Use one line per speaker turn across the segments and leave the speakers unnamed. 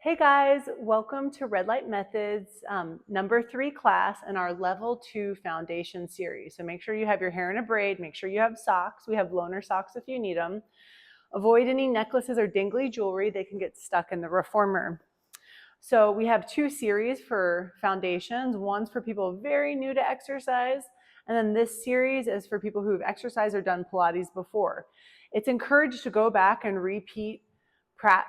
Hey guys, welcome to Red Light Methods number 3 class in our level 2 foundation series. So make sure you have your hair in a braid, make sure you have socks. We have loaner socks if you need them. Avoid any necklaces or dangly jewelry, they can get stuck in the reformer. So we have 2 series for foundations. One's for people very new to exercise, and then this series is for people who've exercised or done Pilates before. It's encouraged to go back and repeat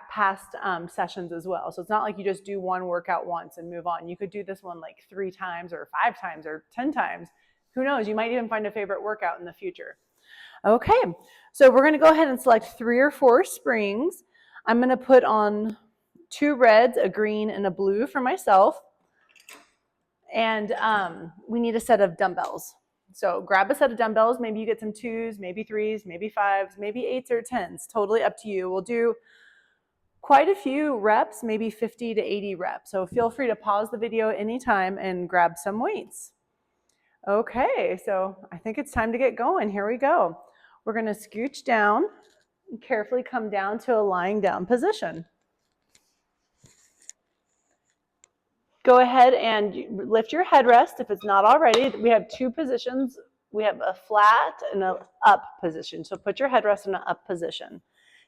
past sessions as well. So it's not like you just do one workout once and move on. You could do this one like 3 times or 5 times or 10 times. Who knows? You might even find a favorite workout in the future. Okay, so we're going to go ahead and select 3 or 4 springs. I'm going to put on 2 reds, a green, and a blue for myself. And we need a set of dumbbells. So grab a set of dumbbells. Maybe you get some 2s, maybe 3s, maybe 5s, maybe 8s or 10s. Totally up to you. We'll do quite a few reps, maybe 50 to 80 reps. So feel free to pause the video anytime and grab some weights. Okay, so I think it's time to get going. Here we go. We're going to scooch down and carefully come down to a lying down position. Go ahead and lift your headrest if it's not already. We have 2 positions. We have a flat and an up position. So put your headrest in an up position.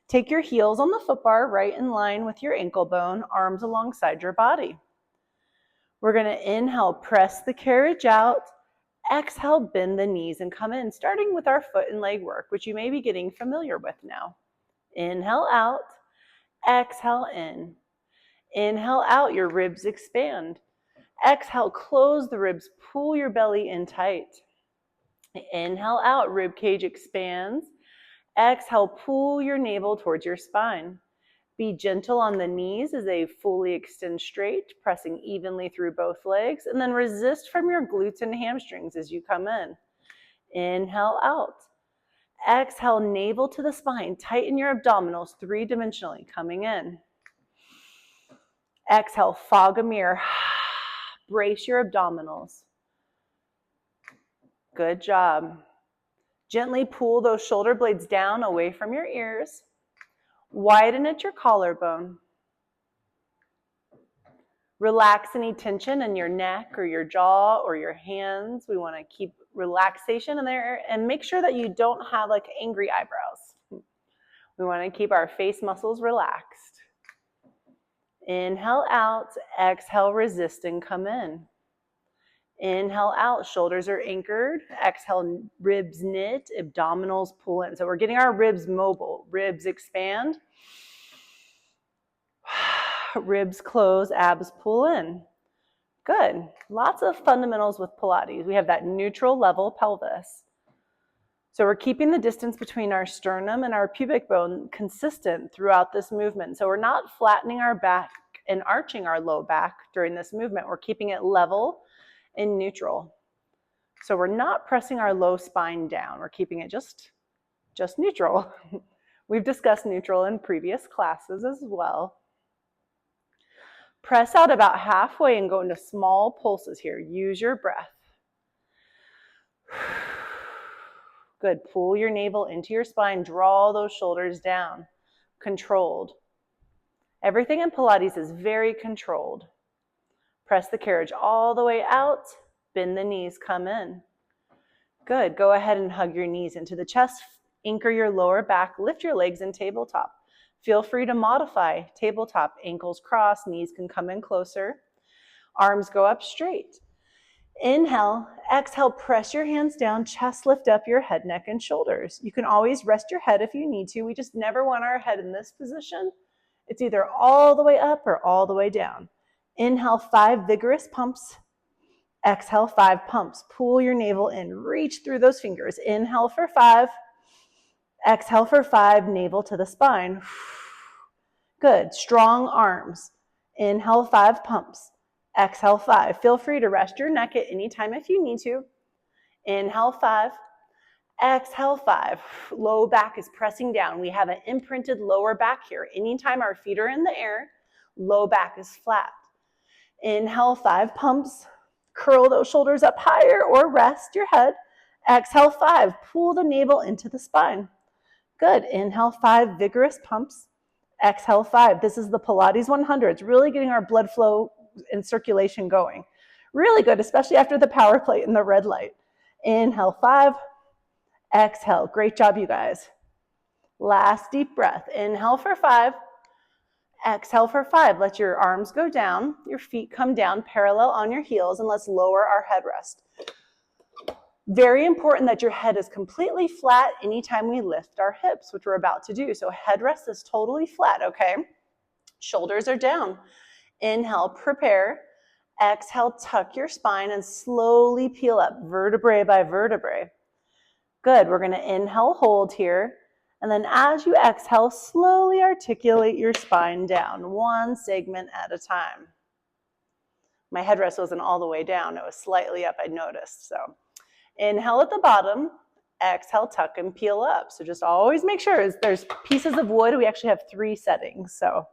Take your heels on the foot bar right in line with your ankle bone, arms alongside your body. We're going to inhale, press the carriage out. Exhale, bend the knees and come in, starting with our foot and leg work, which you may be getting familiar with now. Inhale out, exhale in. Inhale out, your ribs expand. Exhale, close the ribs, pull your belly in tight. Inhale out, rib cage expands. Exhale, pull your navel towards your spine. Be gentle on the knees as they fully extend straight, pressing evenly through both legs, and then resist from your glutes and hamstrings as you come in. Inhale out. Exhale, navel to the spine. Tighten your abdominals 3-dimensionally, coming in. Exhale, fog a mirror. Brace your abdominals. Good job. Gently pull those shoulder blades down away from your ears. Widen at your collarbone. Relax any tension in your neck or your jaw or your hands. We want to keep relaxation in there and make sure that you don't have like angry eyebrows. We want to keep our face muscles relaxed. Inhale out, exhale, resist and come in. Inhale out, shoulders are anchored. Exhale, ribs knit, abdominals pull in. So we're getting our ribs mobile. Ribs expand. Ribs close, abs pull in. Good. Lots of fundamentals with Pilates. We have that neutral level pelvis. So we're keeping the distance between our sternum and our pubic bone consistent throughout this movement. So we're not flattening our back and arching our low back during this movement. We're keeping it level and neutral. So we're not pressing our low spine down. We're keeping it just neutral. We've discussed neutral in previous classes as well. Press out about halfway and go into small pulses here. Use your breath. Good. Pull your navel into your spine. Draw those shoulders down. Controlled. Everything in Pilates is very controlled. Press the carriage all the way out. Bend the knees. Come in. Good. Go ahead and hug your knees into the chest. Anchor your lower back. Lift your legs in tabletop. Feel free to modify tabletop. Ankles cross, knees can come in closer. Arms go up straight. Inhale, exhale, press your hands down, chest lift up your head, neck, and shoulders. You can always rest your head if you need to. We just never want our head in this position. It's either all the way up or all the way down. Inhale, 5 vigorous pumps. Exhale, 5 pumps. Pull your navel in, reach through those fingers. Inhale for 5. Exhale for 5, navel to the spine. Good, strong arms. Inhale, 5 pumps. Exhale, 5. Feel free to rest your neck at any time if you need to. Inhale, 5. Exhale, 5. Low back is pressing down. We have an imprinted lower back here. Anytime our feet are in the air, low back is flat. Inhale, 5 pumps. Curl those shoulders up higher or rest your head. Exhale, 5. Pull the navel into the spine. Good. Inhale, 5 vigorous pumps. Exhale, 5. This is the Pilates 100. It's really getting our blood flow and circulation going. Really good, especially after the power plate and the red light. Inhale, 5. Exhale. Great job, you guys. Last deep breath. Inhale for 5. Exhale for 5. Let your arms go down, your feet come down parallel on your heels, and let's lower our headrest. Very important that your head is completely flat anytime we lift our hips, which we're about to do. So headrest is totally flat, okay? Shoulders are down. Inhale, prepare. Exhale, tuck your spine and slowly peel up, vertebrae by vertebrae. Good. We're going to inhale, hold here. And then as you exhale, slowly articulate your spine down, one segment at a time. My headrest wasn't all the way down. It was slightly up, I noticed. So inhale at the bottom, exhale, tuck and peel up. So just always make sure there's pieces of wood. We actually have 3 settings. So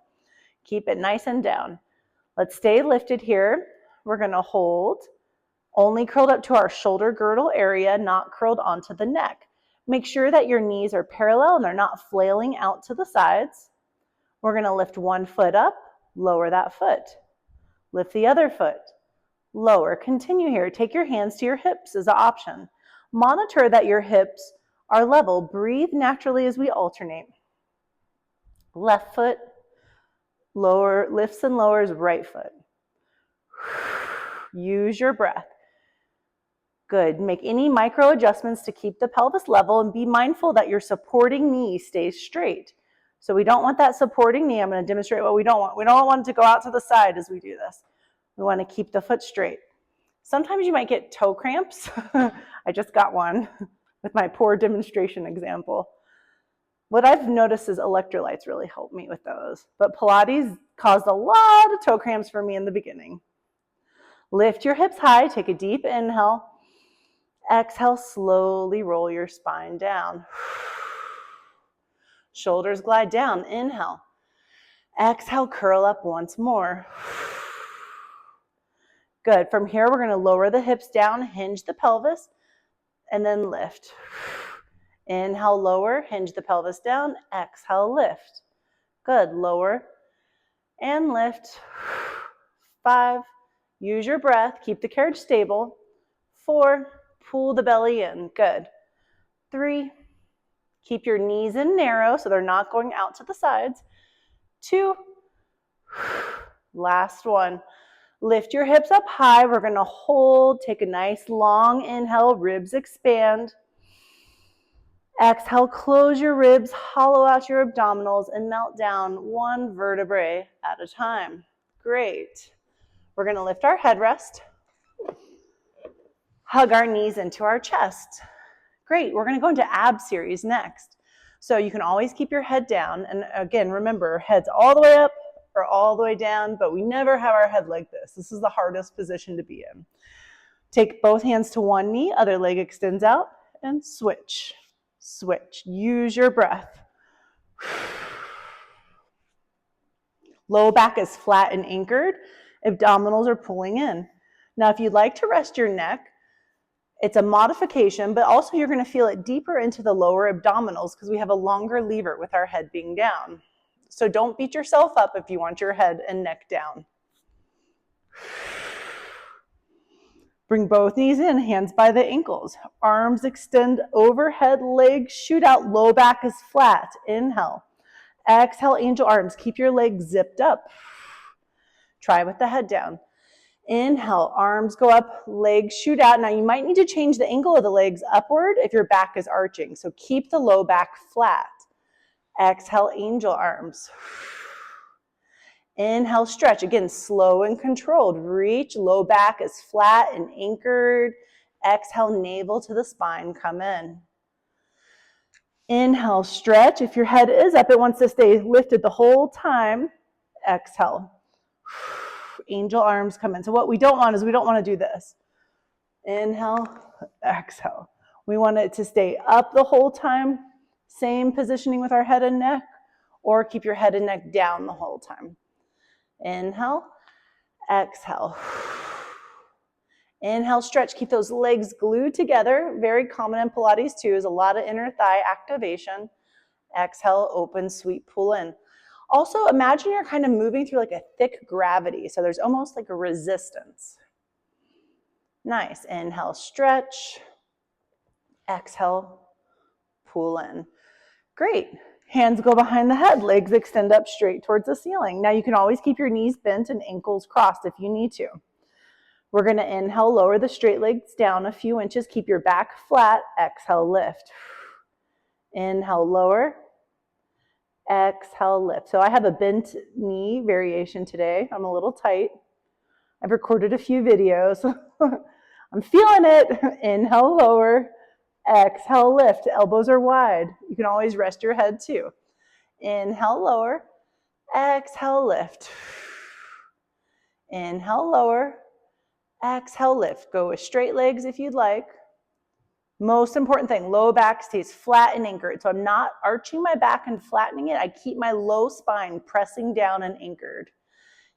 keep it nice and down. Let's stay lifted here. We're going to hold, only curled up to our shoulder girdle area, not curled onto the neck. Make sure that your knees are parallel and they're not flailing out to the sides. We're going to lift one foot up, lower that foot. Lift the other foot, lower. Continue here. Take your hands to your hips as an option. Monitor that your hips are level. Breathe naturally as we alternate. Left foot, lower, lifts and lowers, right foot. Use your breath. Good. Make any micro adjustments to keep the pelvis level and be mindful that your supporting knee stays straight. So we don't want that supporting knee. I'm going to demonstrate what we don't want. We don't want it to go out to the side as we do this. We want to keep the foot straight. Sometimes you might get toe cramps. I just got one with my poor demonstration example. What I've noticed is electrolytes really help me with those. But Pilates caused a lot of toe cramps for me in the beginning. Lift your hips high. Take a deep inhale. Exhale, slowly roll your spine down. Shoulders glide down. Inhale. Exhale, curl up once more. Good. From here, we're going to lower the hips down, hinge the pelvis, and then lift. Inhale, lower, hinge the pelvis down. Exhale, lift. Good. Lower and lift. 5. Use your breath. Keep the carriage stable. 4. Pull the belly in. Good. 3. Keep your knees in narrow so they're not going out to the sides. 2. Last one. Lift your hips up high. We're going to hold. Take a nice long inhale. Ribs expand. Exhale, close your ribs, hollow out your abdominals, and melt down one vertebrae at a time. Great. We're going to lift our headrest. Hug our knees into our chest. Great. We're going to go into ab series next. So you can always keep your head down. And again, remember, head's all the way up or all the way down, but we never have our head like this. This is the hardest position to be in. Take both hands to one knee, other leg extends out, and switch. Switch. Use your breath. Low back is flat and anchored. Abdominals are pulling in. Now, if you'd like to rest your neck, it's a modification, but also you're going to feel it deeper into the lower abdominals because we have a longer lever with our head being down. So don't beat yourself up if you want your head and neck down. Bring both knees in, hands by the ankles. Arms extend overhead, legs shoot out, low back is flat. Inhale. Exhale, angel arms. Keep your legs zipped up. Try with the head down. Inhale, arms go up, legs shoot out. Now you might need to change the angle of the legs upward if your back is arching. So keep the low back flat. Exhale, angel arms. Inhale, stretch. Again, slow and controlled. Reach, low back is flat and anchored. Exhale, navel to the spine, come in. Inhale, stretch. If your head is up, it wants to stay lifted the whole time. Exhale. Angel arms come in. So what we don't want is we don't want to do this. Inhale, exhale. We want it to stay up the whole time. Same positioning with our head and neck, or keep your head and neck down the whole time. Inhale, exhale. Inhale, stretch. Keep those legs glued together. Very common in Pilates too, is a lot of inner thigh activation. Exhale, open, sweep, pull in. Also, imagine you're kind of moving through like a thick gravity. So there's almost like a resistance. Nice. Inhale, stretch. Exhale, pull in. Great. Hands go behind the head, legs extend up straight towards the ceiling. Now you can always keep your knees bent and ankles crossed if you need to. We're going to inhale, lower the straight legs down a few inches. Keep your back flat. Exhale, lift. Inhale, lower. Exhale, lift. So I have a bent knee variation today. I'm a little tight. I've recorded a few videos. I'm feeling it. Inhale, lower. Exhale, lift. Elbows are wide. You can always rest your head too. Inhale, lower. Exhale, lift. Inhale, lower. Exhale, lift. Go with straight legs if you'd like. Most important thing, low back stays flat and anchored. So I'm not arching my back and flattening it. I keep my low spine pressing down and anchored.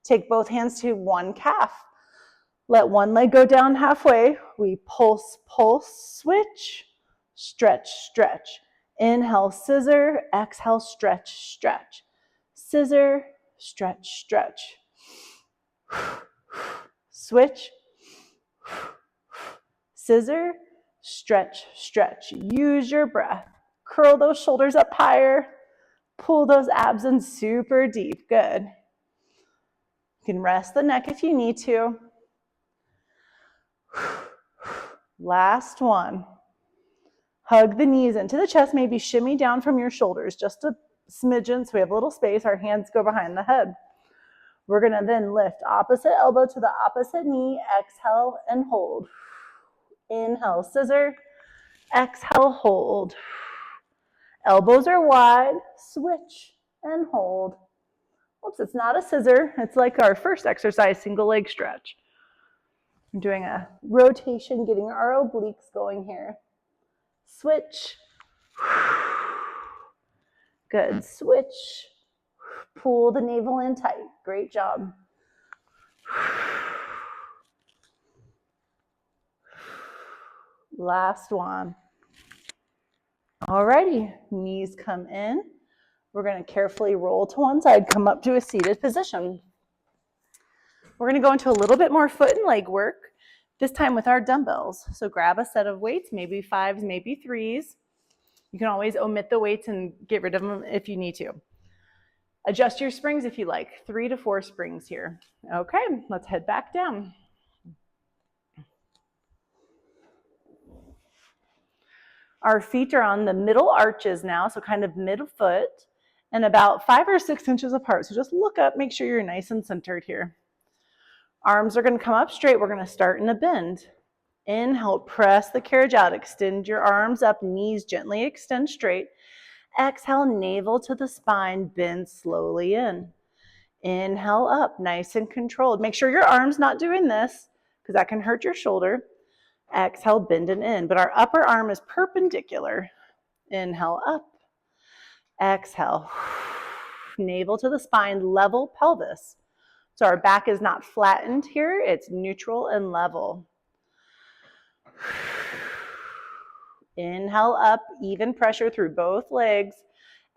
Take both hands to one calf. Let one leg go down halfway. We pulse, pulse, switch, stretch, stretch. Inhale, scissor. Exhale, stretch, stretch. Scissor, stretch, stretch. Switch. Scissor, stretch, stretch. Use your breath. Curl those shoulders up higher. Pull those abs in super deep. Good. You can rest the neck if you need to. Last one. Hug the knees into the chest. Maybe shimmy down from your shoulders just a smidgen so we have a little space. Our hands go behind the head. We're going to then lift opposite elbow to the opposite knee. Exhale and hold. Inhale, scissor. Exhale, hold. Elbows are wide. Switch and hold. Oops, it's not a scissor. It's like our first exercise, single leg stretch. I'm doing a rotation, getting our obliques going here. Switch. Good. Switch. Pull the navel in tight. Great job. Last one. Alrighty, knees come in. We're going to carefully roll to one side, come up to a seated position. We're going to go into a little bit more foot and leg work, this time with our dumbbells. So grab a set of weights, maybe 5s, maybe 3s. You can always omit the weights and get rid of them if you need to. Adjust your springs if you like, 3 to 4 springs here. Okay, let's head back down. Our feet are on the middle arches now, so kind of midfoot, and about 5 or 6 inches apart. So just look up, make sure you're nice and centered here. Arms are going to come up straight. We're going to start in a bend. Inhale, press the carriage out. Extend your arms up, knees gently extend straight. Exhale, navel to the spine, bend slowly in. Inhale up, nice and controlled. Make sure your arm's not doing this because that can hurt your shoulder. Exhale, bend and in, but our upper arm is perpendicular. Inhale up. Exhale. Navel to the spine, level pelvis. So our back is not flattened here, it's neutral and level. Inhale up, even pressure through both legs.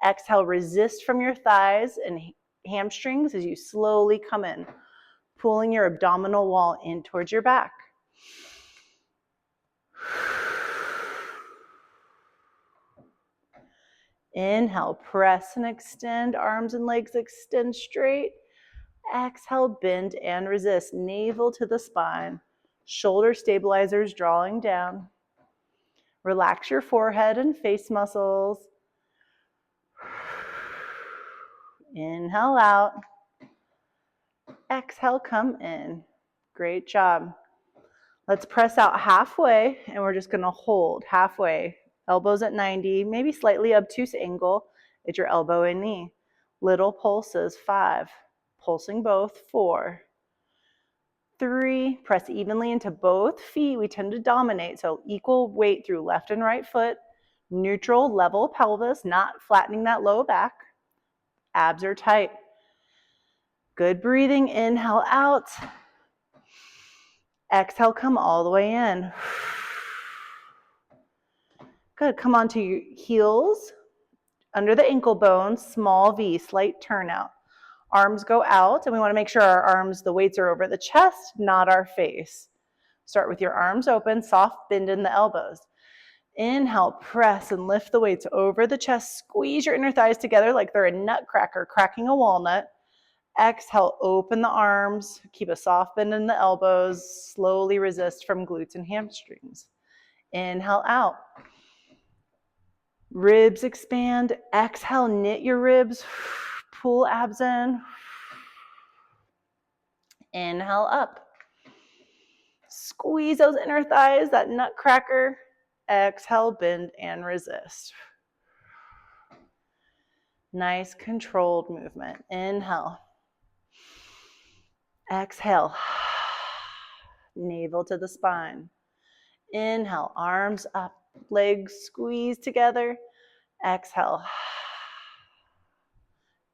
Exhale, resist from your thighs and hamstrings as you slowly come in, pulling your abdominal wall in towards your back. Inhale, press and extend, arms and legs extend straight. Exhale, bend and resist, navel to the spine. Shoulder stabilizers drawing down. Relax your forehead and face muscles. Inhale out. Exhale, come in. Great job. Let's press out halfway, and we're just going to hold halfway. Elbows at 90, maybe slightly obtuse angle at your elbow and knee. Little pulses, 5. Pulsing both, 4. 3, press evenly into both feet. We tend to dominate, so equal weight through left and right foot. Neutral, level pelvis, not flattening that low back. Abs are tight. Good breathing, inhale out. Exhale, come all the way in. Good, come onto your heels. Under the ankle bone, small V, slight turnout. Arms go out, and we want to make sure our arms, the weights are over the chest, not our face. Start with your arms open, soft bend in the elbows. Inhale, press and lift the weights over the chest. Squeeze your inner thighs together like they're a nutcracker cracking a walnut. Exhale, open the arms. Keep a soft bend in the elbows. Slowly resist from glutes and hamstrings. Inhale out. Ribs expand. Exhale, knit your ribs. Pull abs in. Inhale up. Squeeze those inner thighs, that nutcracker. Exhale, bend and resist. Nice controlled movement. Inhale. Exhale. Navel to the spine. Inhale, arms up, legs squeeze together. Exhale.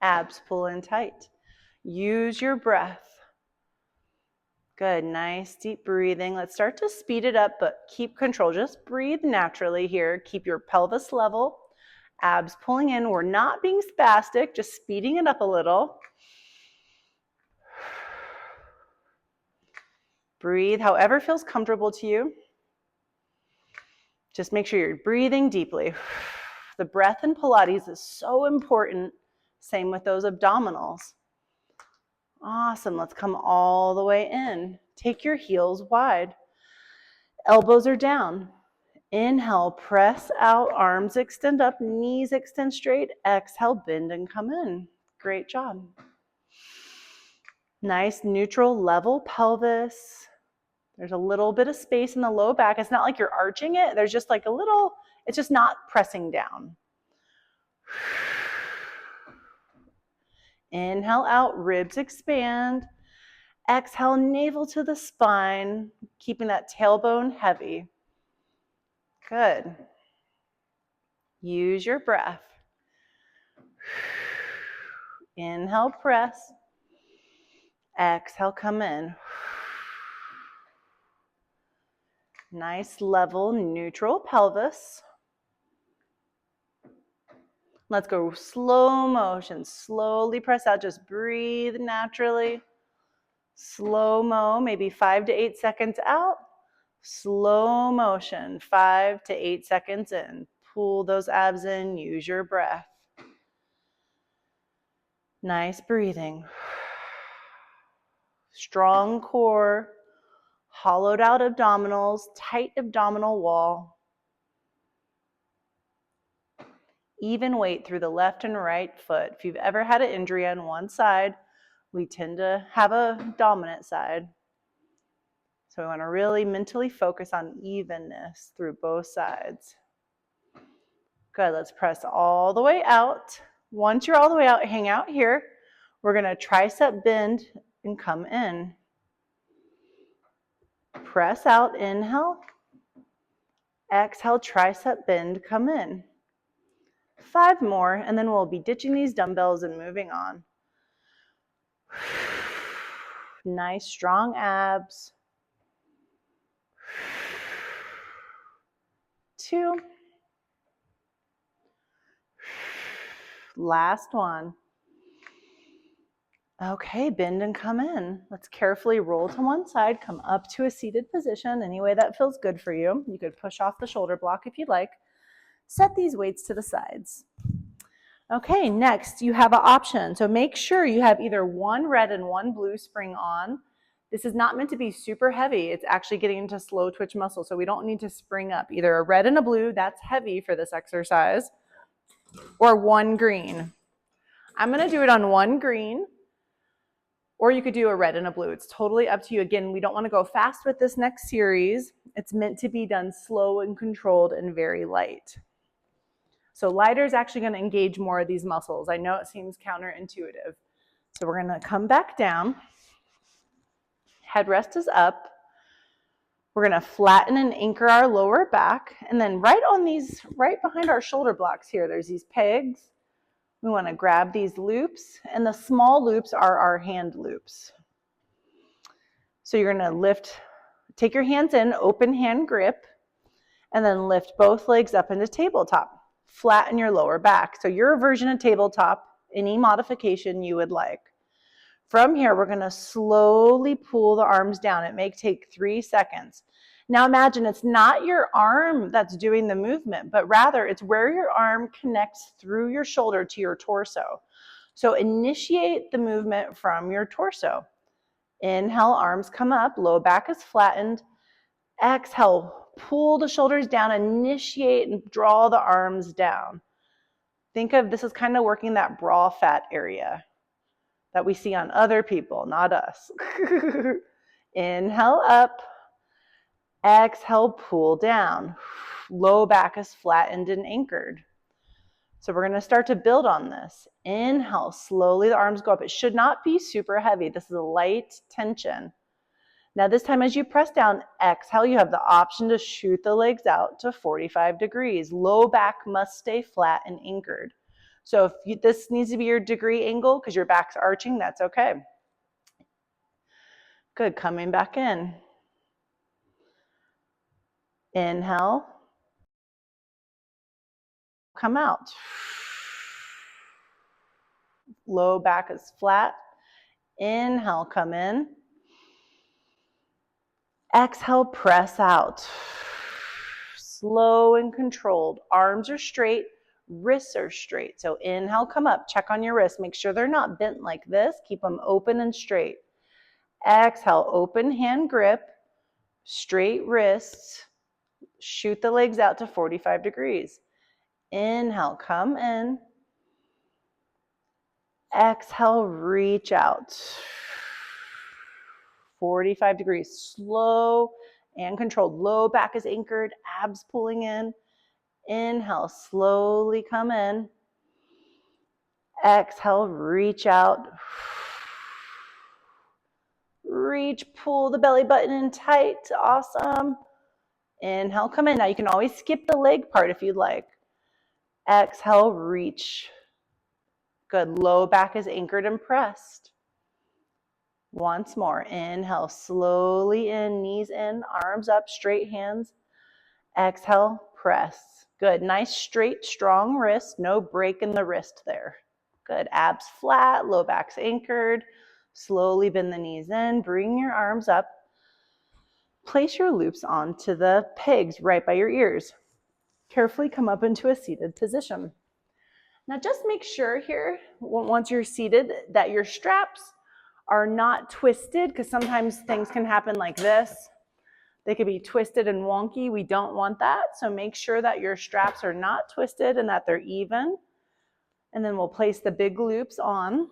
Abs pull in tight. Use your breath. Good, nice deep breathing. Let's start to speed it up, but keep control. Just breathe naturally here. Keep your pelvis level. Abs pulling in. We're not being spastic, just speeding it up a little. Breathe however feels comfortable to you. Just make sure you're breathing deeply. The breath in Pilates is so important. Same with those abdominals. Awesome. Let's come all the way in. Take your heels wide. Elbows are down. Inhale, press out, arms extend up, knees extend straight. Exhale, bend and come in. Great job. Nice neutral level pelvis. There's a little bit of space in the low back. It's not like you're arching it. There's just like a little, it's just not pressing down. Inhale out, ribs expand. Exhale, navel to the spine, keeping that tailbone heavy. Good. Use your breath. Inhale, press. Exhale, come in. Nice level, neutral pelvis. Let's go slow motion. Slowly press out. Just breathe naturally. Slow-mo, maybe 5 to 8 seconds out. Slow motion, 5 to 8 seconds in. Pull those abs in. Use your breath. Nice breathing. Strong core. Hollowed out abdominals, tight abdominal wall. Even weight through the left and right foot. If you've ever had an injury on one side, we tend to have a dominant side. So we want to really mentally focus on evenness through both sides. Good, let's press all the way out. Once you're all the way out, hang out here. We're going to tricep bend and come in. Press out, inhale. Exhale, tricep bend, come in. 5 more, and then we'll be ditching these dumbbells and moving on. Nice, strong abs. 2. Last one. Okay, bend and come in. Let's carefully roll to one side, come up to a seated position, any way that feels good for you. You could push off the shoulder block if you'd like. Set these weights to the sides. Okay, next you have an option. So make sure you have either one red and one blue spring on. This is not meant to be super heavy. It's actually getting into slow twitch muscle, so we don't need to spring up. Either a red and a blue, that's heavy for this exercise, or one green. I'm gonna do it on one green, or you could do a red and a blue. It's totally up to you. Again, we don't wanna go fast with this next series. It's meant to be done slow and controlled and very light. So lighter is actually going to engage more of these muscles. I know it seems counterintuitive. So we're going to come back down. Headrest is up. We're going to flatten and anchor our lower back. And then right behind our shoulder blocks here, there's these pegs. We want to grab these loops, and the small loops are our hand loops. So you're going to take your hands in, open hand grip, and then lift both legs up into tabletop. flatten your lower back. So your version of tabletop, any modification you would like. From here, we're gonna slowly pull the arms down. It may take 3 seconds. Now imagine it's not your arm that's doing the movement, but rather it's where your arm connects through your shoulder to your torso. So initiate the movement from your torso. Inhale, arms come up, low back is flattened. Exhale, pull the shoulders down, initiate and draw the arms down. Think of this as kind of working that bra fat area that we see on other people, not us. Inhale up, exhale, pull down. Low back is flattened and anchored. So we're gonna start to build on this. Inhale, slowly the arms go up. It should not be super heavy. This is a light tension. Now this time as you press down, exhale, you have the option to shoot the legs out to 45 degrees. Low back must stay flat and anchored. So if this needs to be your degree angle because your back's arching, that's okay. Good, coming back in. Inhale. Come out. Low back is flat. Inhale, come in. Exhale, press out. Slow and controlled. Arms are straight, wrists are straight. So inhale, come up. Check on your wrists. Make sure they're not bent like this. Keep them open and straight. Exhale, open hand grip, straight wrists. Shoot the legs out to 45 degrees. Inhale, come in. Exhale, reach out. 45 degrees, slow and controlled. Low back is anchored, abs pulling in. Inhale, slowly come in. Exhale, reach out. Reach, pull the belly button in tight. Awesome. Inhale, come in. Now you can always skip the leg part if you'd like. Exhale, reach. Good. Low back is anchored and pressed. Once more. Inhale, slowly in, knees in, arms up, straight hands. Exhale, press. Good. Nice, straight, strong wrist. No break in the wrist there. Good. Abs flat, low back's anchored. Slowly bend the knees in. Bring your arms up. Place your loops onto the pegs right by your ears. Carefully come up into a seated position. Now just make sure here, once you're seated, that your straps are not twisted, because sometimes things can happen like this. They could be twisted and wonky. We don't want that. So make sure that your straps are not twisted and that they're even. And then we'll place the big loops on.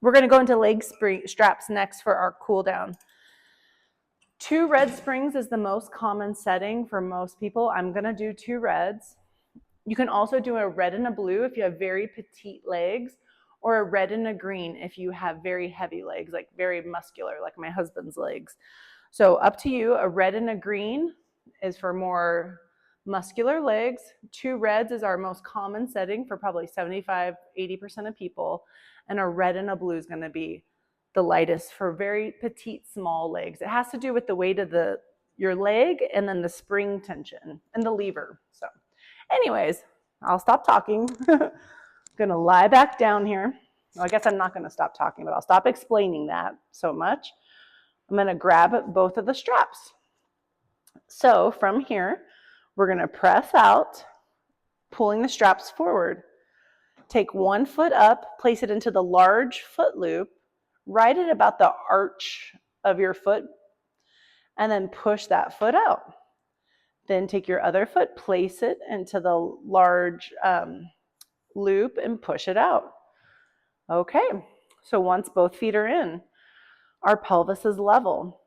We're going to go into leg straps next for our cool down. 2 red springs is the most common setting for most people. I'm going to do 2 reds. You can also do a red and a blue if you have very petite legs, or a red and a green if you have very heavy legs, like very muscular, like my husband's legs. So up to you. A red and a green is for more muscular legs. 2 reds is our most common setting for probably 75–80% of people. And a red and a blue is going to be the lightest for very petite, small legs. It has to do with the weight of your leg and then the spring tension and the lever. So anyways, I'll stop talking. I'm gonna lie back down here. Well, I guess I'm not gonna stop talking, but I'll stop explaining that so much. I'm gonna grab both of the straps. So from here, we're gonna press out, pulling the straps forward. Take one foot up, place it into the large foot loop, right at about the arch of your foot, and then push that foot out. Then take your other foot, place it into the large loop and push it out. Okay, so once both feet are in, our pelvis is level.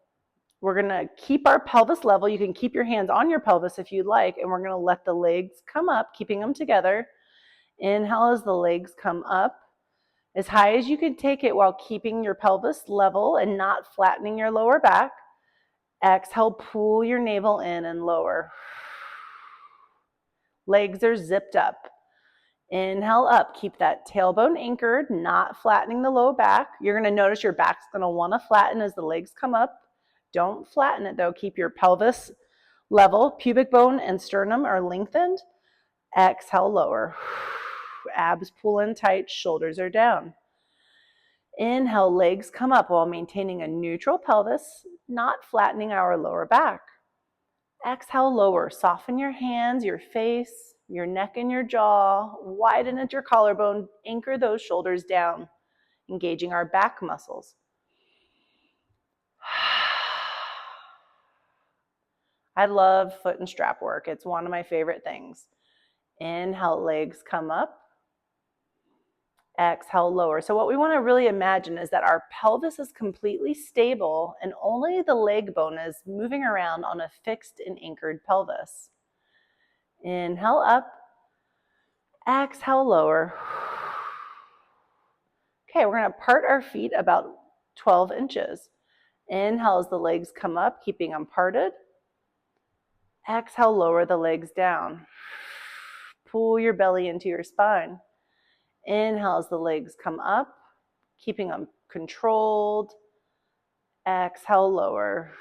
We're gonna keep our pelvis level. You can keep your hands on your pelvis if you'd like, and we're gonna let the legs come up, keeping them together. Inhale as the legs come up as high as you can take it while keeping your pelvis level and not flattening your lower back. Exhale, pull your navel in and lower. Legs are zipped up. Inhale up, keep that tailbone anchored, not flattening the low back. You're gonna notice your back's gonna wanna flatten as the legs come up. Don't flatten it though, keep your pelvis level. Pubic bone and sternum are lengthened. Exhale, lower. Abs pull in tight, shoulders are down. Inhale, legs come up while maintaining a neutral pelvis, not flattening our lower back. Exhale, lower. Soften your hands, your face, your neck and your jaw. Widen at your collarbone. Anchor those shoulders down, engaging our back muscles. I love foot and strap work. It's one of my favorite things. Inhale, legs come up. Exhale, lower. So what we want to really imagine is that our pelvis is completely stable and only the leg bone is moving around on a fixed and anchored pelvis. Inhale up. Exhale, lower. Okay, we're going to part our feet about 12 inches. Inhale as the legs come up, keeping them parted. Exhale, lower the legs down. Pull your belly into your spine. Inhale as the legs come up, keeping them controlled. Exhale, lower.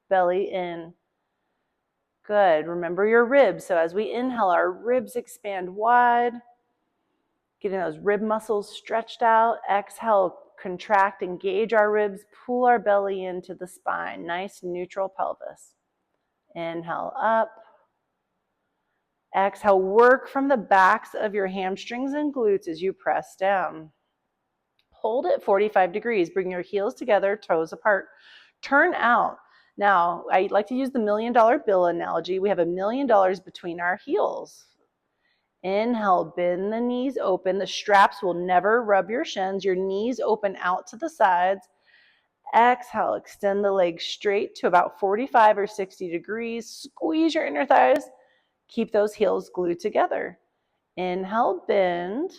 Belly in. Good. Remember your ribs. So as we inhale, our ribs expand wide, getting those rib muscles stretched out. Exhale, contract, engage our ribs, pull our belly into the spine. Nice neutral pelvis. Inhale up. Exhale, work from the backs of your hamstrings and glutes as you press down. Hold at 45 degrees. Bring your heels together, toes apart. Turn out. Now, I like to use the $1 million bill analogy. We have $1 million between our heels. Inhale, bend the knees open. The straps will never rub your shins. Your knees open out to the sides. Exhale, extend the legs straight to about 45 or 60 degrees. Squeeze your inner thighs. Keep those heels glued together. Inhale, bend.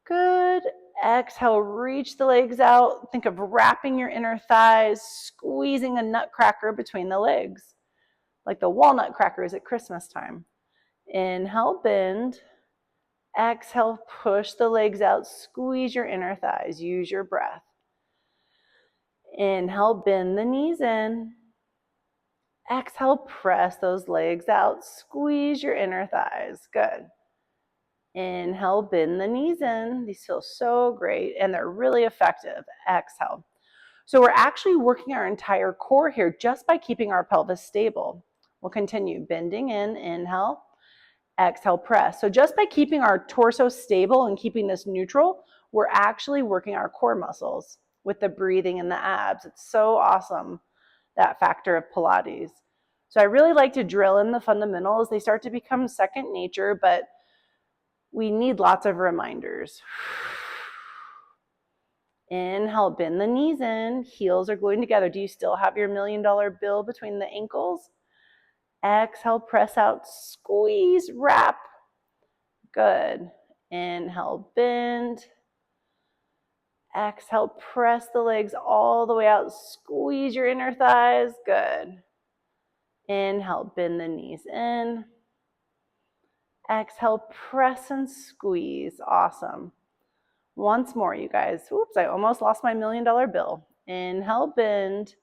Good. Exhale, reach the legs out. Think of wrapping your inner thighs, squeezing a nutcracker between the legs, like the walnut crackers at Christmas time. Inhale, bend. Exhale, push the legs out, squeeze your inner thighs. Use your breath. Inhale, bend the knees in. Exhale, press those legs out, squeeze your inner thighs. Good. Inhale, bend the knees in. These feel so great and they're really effective. Exhale. So we're actually working our entire core here just by keeping our pelvis stable. We'll continue bending in, inhale, exhale, press. So just by keeping our torso stable and keeping this neutral, we're actually working our core muscles with the breathing and the abs. It's so awesome, that factor of Pilates. So I really like to drill in the fundamentals. They start to become second nature, but we need lots of reminders. Inhale, bend the knees in. Heels are gluing together. Do you still have your $1 million bill between the ankles? Exhale, press out, squeeze, wrap. Good. Inhale, bend. Exhale, press the legs all the way out. Squeeze your inner thighs. Good. Inhale, bend the knees in. Exhale, press and squeeze. Awesome. Once more, you guys. Oops, I almost lost my $1 million bill. Inhale, bend.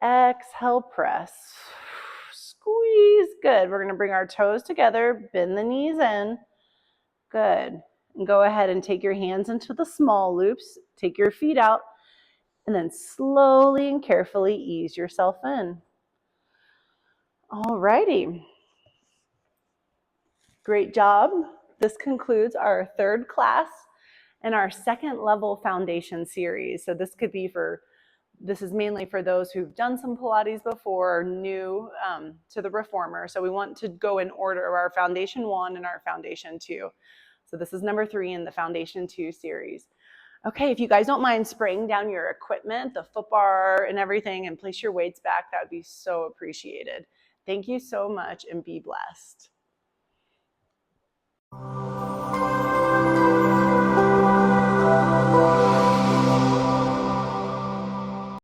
Exhale, press. Squeeze. Good. We're going to bring our toes together, bend the knees in. Good. And go ahead and take your hands into the small loops. Take your feet out. And then slowly and carefully ease yourself in. All righty. Great job. This concludes our third class and our second level foundation series. So this is mainly for those who've done some Pilates before or new to the reformer. So we want to go in order of our foundation 1 and our foundation 2. So this is number 3 in the foundation 2 series. Okay, if you guys don't mind spraying down your equipment, the foot bar and everything, and place your weights back, that would be so appreciated. Thank you so much and be blessed.